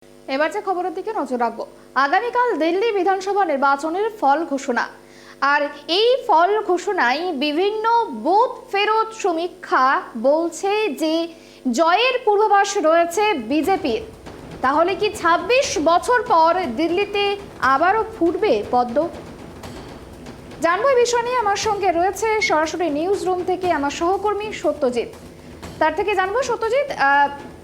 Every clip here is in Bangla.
এবার যে খবরের দিকে নজর রাখবো, আগামীকাল দিল্লি বিধানসভা নির্বাচনের ফল ঘোষণা। আর এই ফল ঘোষণায় বিভিন্ন বুথ ফেরত সমীক্ষা বলছে যে জয়ের পূর্বাভাস রয়েছে বিজেপির। তাহলে কি ২৬ বছর পর দিল্লিতে আবারও ফুটবে পদ্ম? জানবো এই বিষয় নিয়ে আমার সঙ্গে রয়েছে সরাসরি নিউজ রুম থেকে আমার সহকর্মী সত্যজিৎ। তার থেকে জানবো, সত্যজিৎ,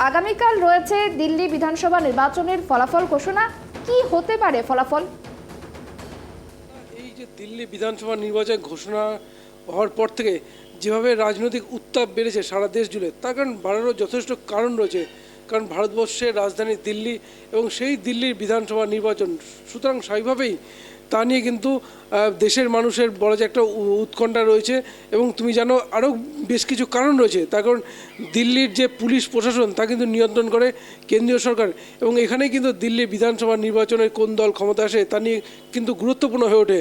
আগামীকাল রয়েছে দিল্লি বিধানসভা নির্বাচনের ফলাফল ঘোষণা। কি হতে পারে ফলাফল? এই যে দিল্লি বিধানসভা নির্বাচন ঘোষণা হওয়ার পর থেকে যেভাবে রাজনৈতিক উত্তাপ বেড়েছে সারা দেশ জুড়ে, তার কারণ বাড়ারও যথেষ্ট কারণ রয়েছে। কারণ ভারতবর্ষের রাজধানী দিল্লি এবং সেই দিল্লির বিধানসভা নির্বাচন, সুতরাং স্বাভাবিকভাবেই তা নিয়ে কিন্তু দেশের মানুষের বলা যায় একটা উৎকণ্ঠা রয়েছে। এবং তুমি জানো আরও বেশ কিছু কারণ রয়েছে। তার কারণ দিল্লির যে পুলিশ প্রশাসন তা কিন্তু নিয়ন্ত্রণ করে কেন্দ্রীয় সরকার, এবং এখানেই কিন্তু দিল্লি বিধানসভা নির্বাচনের কোন দল ক্ষমতা আসে তা নিয়ে কিন্তু গুরুত্বপূর্ণ হয়ে ওঠে।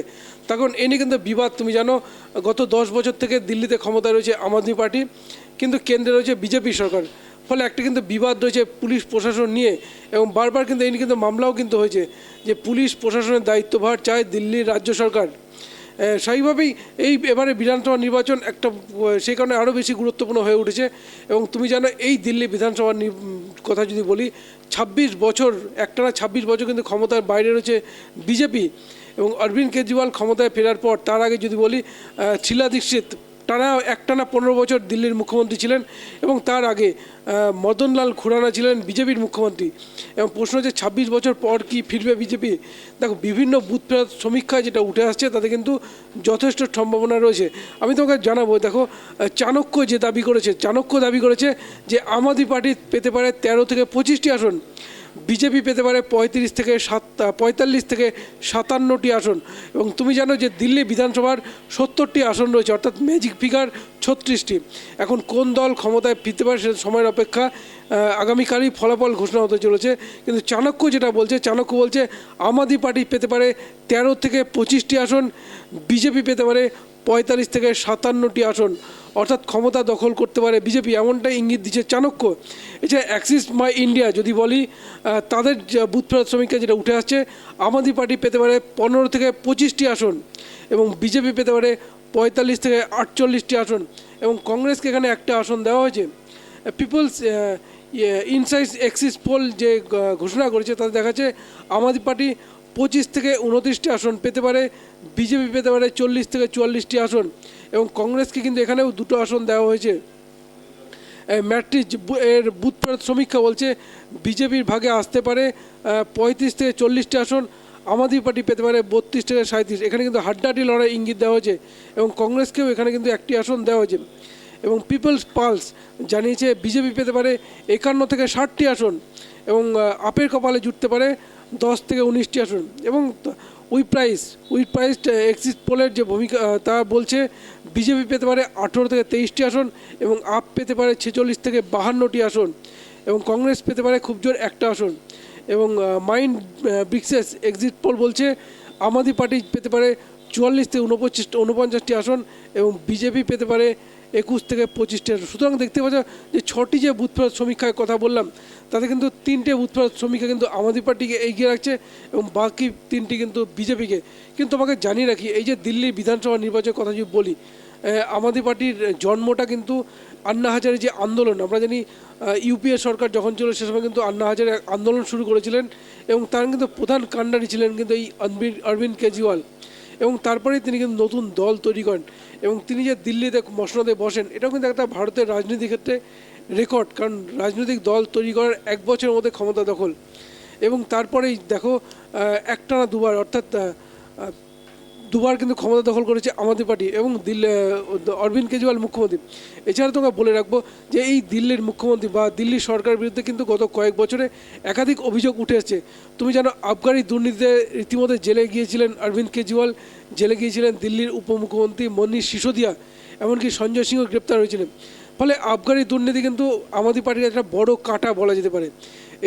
তখন এ নিয়ে কিন্তু বিবাদ, তুমি জানো গত 10 বছর থেকে দিল্লিতে ক্ষমতায় রয়েছে আম আদমি পার্টি, কিন্তু কেন্দ্রে রয়েছে বিজেপি সরকার। ফলে একটা কিন্তু বিবাদ রয়েছে পুলিশ প্রশাসন নিয়ে, এবং বারবার কিন্তু এই নিয়ে কিন্তু মামলাও কিন্তু হয়েছে যে পুলিশ প্রশাসনের দায়িত্বভার চায় দিল্লির রাজ্য সরকার। স্বাভাবিকভাবেই এই এবারে বিধানসভা নির্বাচন একটা সেই কারণে আরও বেশি গুরুত্বপূর্ণ হয়ে উঠেছে। এবং তুমি জানো এই দিল্লি বিধানসভা কথা যদি বলি, 26 বছর একটানা 26 বছর কিন্তু ক্ষমতার বাইরে রয়েছে বিজেপি। এবং অরবিন্দ কেজরিওয়াল ক্ষমতায় ফেরার পর, তার আগে যদি বলি শীলা দীক্ষিত একটানা 15 বছর দিল্লির মুখ্যমন্ত্রী ছিলেন, এবং তার আগে মদনলাল খুরানা ছিলেন বিজেপির মুখ্যমন্ত্রী। এবং প্রশ্ন হচ্ছে 26 বছর পর কি ফিরবে বিজেপি? দেখো, বিভিন্ন বুথ ফেরত সমীক্ষায় যেটা উঠে আসছে তাতে কিন্তু যথেষ্ট সম্ভাবনা রয়েছে। আমি তোমাকে জানাবো, দেখো চাণক্য যে দাবি করেছে যে আম আদমি পার্টি পেতে পারে 13 থেকে 25টি আসন, বিজেপি পেতে পারে 45 থেকে 57টি আসন। এবং তুমি জানো যে দিল্লি বিধানসভার 70টি আসন রয়েছে, অর্থাৎ ম্যাজিক ফিগার 36টি। এখন কোন দল ক্ষমতায় ফিরতে পারে সেটা সময়ের অপেক্ষা। আগামীকালই ফলাফল ঘোষণা হতে চলেছে। কিন্তু চাণক্য বলছে আম আদমি পার্টি পেতে পারে 13 থেকে 25টি আসন, বিজেপি পেতে পারে 45 থেকে 57টি আসন, অর্থাৎ ক্ষমতা দখল করতে পারে বিজেপি, এমনটাই ইঙ্গিত দিচ্ছে চাণক্য। এছাড়া অ্যাক্সিস মাই ইন্ডিয়া যদি বলি, তাদের বুথ ফেরত সমীক্ষা যেটা উঠে আসছে, আম আদমি পার্টি পেতে পারে 15 থেকে 25টি আসন, এবং বিজেপি পেতে পারে 45 থেকে 48টি আসন, এবং কংগ্রেসকে এখানে একটা আসন দেওয়া হয়েছে। পিপলস ইনসাইটস এক্সিস পোল যে ঘোষণা করেছে তাতে দেখা যাচ্ছে আম আদমি পার্টি 25 থেকে 29টি আসন পেতে পারে, বিজেপি পেতে পারে 40 থেকে 44টি আসন, এবং কংগ্রেসকে কিন্তু এখানেও 2টো আসন দেওয়া হয়েছে। ম্যাট্রিক্স এর বুথ ফেরত সমীক্ষা বলছে বিজেপির ভাগে আসতে পারে 35 থেকে 40টি আসন, আম আদমি পার্টি পেতে পারে 32 থেকে 37। এখানে কিন্তু হাড্ডাহাড্ডি লড়াই ইঙ্গিত দেওয়া হয়েছে, এবং কংগ্রেসকেও এখানে কিন্তু একটি আসন দেওয়া হয়েছে। এবং পিপলস পালস জানিয়েছে বিজেপি পেতে পারে 51 থেকে 60টি আসন, এবং আপের কপালে জুটতে পারে 10 থেকে 19টি আসন। এবং উই প্রাইস এক্সিস পোলের যে ভূমিকা তা বলছে বিজেপি পেতে পারে 18 থেকে 23টি আসন, এবং আপ পেতে পারে 46 থেকে 52টি আসন, এবং কংগ্রেস পেতে পারে খুব জোর একটা আসন। এবং মাইন্ড ব্রিক্সেস এক্সিট পোল বলছে আম আদমি পার্টি পেতে পারে 44 থেকে 49টি আসন, এবং বিজেপি পেতে পারে 21 থেকে 25টি আসন। সুতরাং দেখতে পাচ্ছ যে 6টি যে বুথ ফেরত সমীক্ষার কথা বললাম, তাতে কিন্তু 3টে বুথ ফেরত সমীক্ষা কিন্তু আম আদমি পার্টিকে এগিয়ে রাখছে, এবং বাকি 3টি কিন্তু বিজেপিকে। কিন্তু তোমাকে জানিয়ে রাখি, এই যে দিল্লি বিধানসভা নির্বাচনের কথা যদি বলি, আম আদমি পার্টির জন্মটা কিন্তু আন্না হাজারে যে আন্দোলন, আমরা জানি ইউপিএ সরকার যখন ছিল সে সময় কিন্তু আন্না হাজারে আন্দোলন শুরু করেছিলেন, এবং তার কিন্তু প্রধান কাণ্ডারি ছিলেন কিন্তু এই অরবিন্দ কেজরিওয়াল। এবং তারপরেই তিনি কিন্তু নতুন দল তৈরি করেন, এবং তিনি যে দিল্লিতে মসনদে বসেন, এটাও কিন্তু একটা ভারতের রাজনীতির ক্ষেত্রে রেকর্ড। কারণ রাজনৈতিক দল তৈরি করার 1 বছরের মধ্যে ক্ষমতা দখল, এবং তারপরেই দেখো একটানা দুবার, অর্থাৎ দুবার কিন্তু ক্ষমতা দখল করেছে আম আদমি পার্টি এবং অরবিন্দ কেজরিওয়াল মুখ্যমন্ত্রী। এছাড়া তোমরা বলে রাখবো যে এই দিল্লির মুখ্যমন্ত্রী বা দিল্লির সরকারের বিরুদ্ধে কিন্তু গত কয়েক বছরে একাধিক অভিযোগ উঠে এসেছে। তুমি জানো আবগারি দুর্নীতিতে রীতিমতো জেলে গিয়েছিলেন অরবিন্দ কেজরিওয়াল, জেলে গিয়েছিলেন দিল্লির উপমুখ্যমন্ত্রী মনীষ সিসোদিয়া, এমনকি সঞ্জয় সিংও গ্রেপ্তার হয়েছিলেন। ফলে আবগারি দুর্নীতি কিন্তু আম আদমি পার্টির একটা বড় কাঁটা বলা যেতে পারে।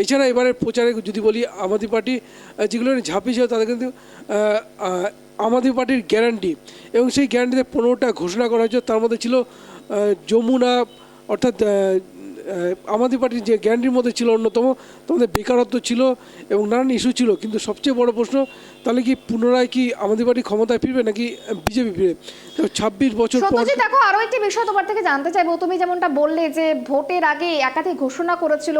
এছাড়া এবারের প্রচারে যদি বলি, আম আদমি পার্টি যেগুলো ঝাঁপিয়েছিল তাদের কিন্তু আম আদমি পার্টির গ্যারান্টি, এবং সেই গ্যারান্টিতে 15টা ঘোষণা করা হয়েছে। তার মধ্যে ছিল যমুনা, অর্থাৎ আম আদমি পার্টির যে গ্যারান্টির মধ্যে ছিল অন্যতম, তোমাদের বেকারত্ব ছিল এবং নানান ইস্যু ছিল, কিন্তু সবচেয়ে বড় প্রশ্ন তাহলে কি পুনরায় কি আম আদমি পার্টি ক্ষমতায় ফিরবে নাকি বিজেপি ফিরবে? 26 বছর পর। সত্যজিৎ, দেখো আরো একটি বিষয় তোমার থেকে জানতে চাইবো। তুমি যেমনটা বললে যে ভোটের আগে একাধিক ঘোষণা করেছিল,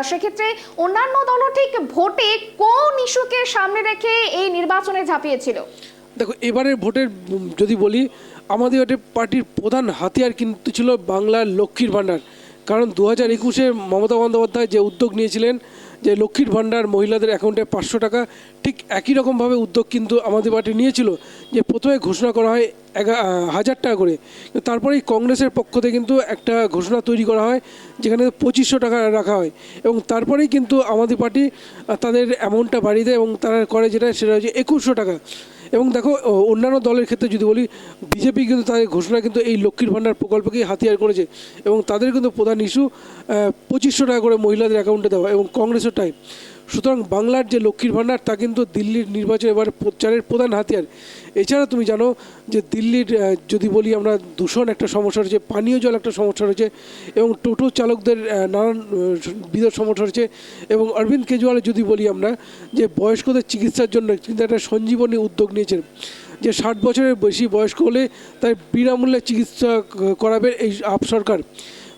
সেক্ষেত্রে অন্যান্য দলও ঠিক ভোটে কোন ইস্যুকে সামনে রেখে এই নির্বাচনে ঝাঁপিয়েছিল? দেখো, এবারের ভোটের যদি বলি, আমাদের পার্টির প্রধান হাতিয়ার কিন্তু ছিল বাংলার লক্ষ্মীর ভাণ্ডার। কারণ 2021-এ মমতা বন্দ্যোপাধ্যায় যে উদ্যোগ নিয়েছিলেন যে লক্ষ্মীর ভাণ্ডার মহিলাদের অ্যাকাউন্টে 500 টাকা, ঠিক একই রকমভাবে উদ্যোগ কিন্তু আমাদের পার্টি নিয়েছিল। যে প্রথমে ঘোষণা করা হয় 1000 টাকা করে, তারপরেই কংগ্রেসের পক্ষ থেকে কিন্তু একটা ঘোষণা তৈরি করা হয় যেখানে 2500 টাকা রাখা হয়, এবং তারপরেই কিন্তু আমাদের পার্টি তাদের অ্যামাউন্টটা বাড়িয়ে দেয় এবং তারা করে সেটা হচ্ছে 2100 টাকা। এবং দেখো, অন্যান্য দলের ক্ষেত্রে যদি বলি, বিজেপি কিন্তু তাদের ঘোষণা কিন্তু এই লক্ষ্মীর ভাণ্ডার প্রকল্পকেই হাতিয়ার করেছে এবং তাদের কিন্তু প্রধান ইস্যু 2500 টাকা করে মহিলাদের অ্যাকাউন্টে দেওয়া, এবং কংগ্রেসও তাই। সুতরাং বাংলার যে লক্ষ্মীর ভাণ্ডার তা কিন্তু দিল্লির নির্বাচনে এবার প্রচারের প্রধান হাতিয়ার। এছাড়া তুমি জানো যে দিল্লির যদি বলি আমরা, দূষণ একটা সমস্যা রয়েছে, পানীয় জল একটা সমস্যা রয়েছে, এবং টোটো চালকদের নানান বিধ সমস্যা রয়েছে। এবং অরবিন্দ কেজরিওয়াল যদি বলি আমরা, যে বয়স্কদের চিকিৎসার জন্য কিন্তু একটা সঞ্জীবনী উদ্যোগ নিয়েছেন, যে 60 বছরের বেশি বয়স্ক হলে তাই বিনামূল্যে চিকিৎসা করাবে এই আপ সরকার।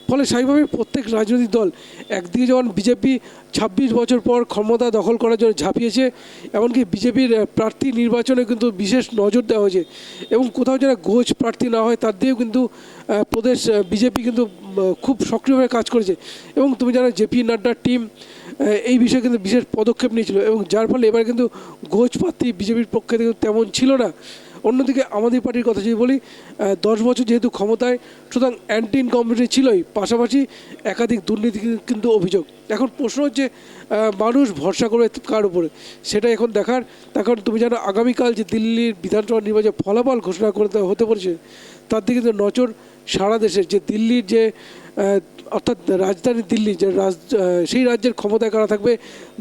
ফলে স্বাভাবিকভাবে প্রত্যেক রাজনৈতিক দল, একদিকে যেমন বিজেপি 26 বছর পর ক্ষমতা দখল করার জন্য ঝাঁপিয়েছে, এমনকি বিজেপির প্রার্থী নির্বাচনে কিন্তু বিশেষ নজর দেওয়া হয়েছে, এবং কোথাও যেন ঘোষ প্রার্থী না হয় তার দিয়েও কিন্তু প্রদেশ বিজেপি কিন্তু খুব সক্রিয়ভাবে কাজ করেছে। এবং তুমি জানো জেপি নাড্ডার টিম এই বিষয়ে কিন্তু বিশেষ পদক্ষেপ নিয়েছিল, এবং যার ফলে এবার কিন্তু ঘোষ প্রার্থী বিজেপির পক্ষে থেকে তেমন ছিল না। অন্যদিকে আমাদের পার্টির কথা যদি বলি, 10 বছর যেহেতু ক্ষমতায়, সুতরাং অ্যান্টি ইনকম্পিটিভ ছিলই, পাশাপাশি একাধিক দুর্নীতি কিন্তু অভিযোগ। এখন প্রশ্ন হচ্ছে মানুষ ভরসা করবে কার উপরে, সেটা এখন দেখার। তখন তুমি জানো আগামীকাল যে দিল্লির বিধানসভা নির্বাচনের ফলাফল ঘোষণা করতে হতে পড়েছে, তার দিকে কিন্তু নজর সারা দেশের। যে দিল্লির যে অর্থাৎ রাজধানী দিল্লি, যে সেই রাজ্যের ক্ষমতায় কারা থাকবে,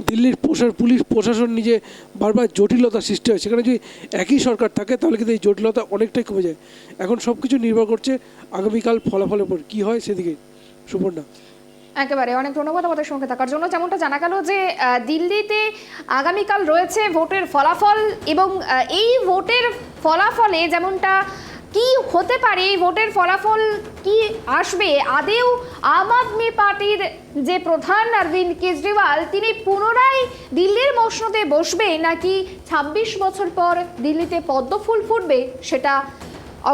দিল্লির পুলিশ প্রশাসন নিজে বারবার জটিলতা সৃষ্টি হয়, সেখানে যদি একই সরকার থাকে তাহলে কিন্তু এই জটিলতা অনেকটাই কমে যায়। এখন সব কিছু নির্ভর করছে আগামীকাল ফলাফলের উপর কী হয় সেদিকে। সুপর্ণা, একেবারে অনেক ধন্যবাদ আমাদের সঙ্গে থাকার জন্য। যেমনটা জানা গেল যে দিল্লিতে আগামীকাল রয়েছে ভোটের ফলাফল, এবং এই ভোটের ফলাফলে যেমনটা কি হতে পারে, এই ভোটের ফলাফল কি আসবে, আদেও আম আদমি পার্টির যে প্রধান অরবিন্দ কেজরিওয়াল তিনি পুনরায় দিল্লির মসনদে বসবে নাকি 26 বছর পর দিল্লিতে পদ্মফুল ফুটবে, সেটা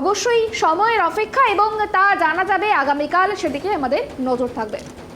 অবশ্যই সময়ের অপেক্ষা, এবং তা জানা যাবে আগামীকাল, সেদিকে আমাদের নজর থাকবে।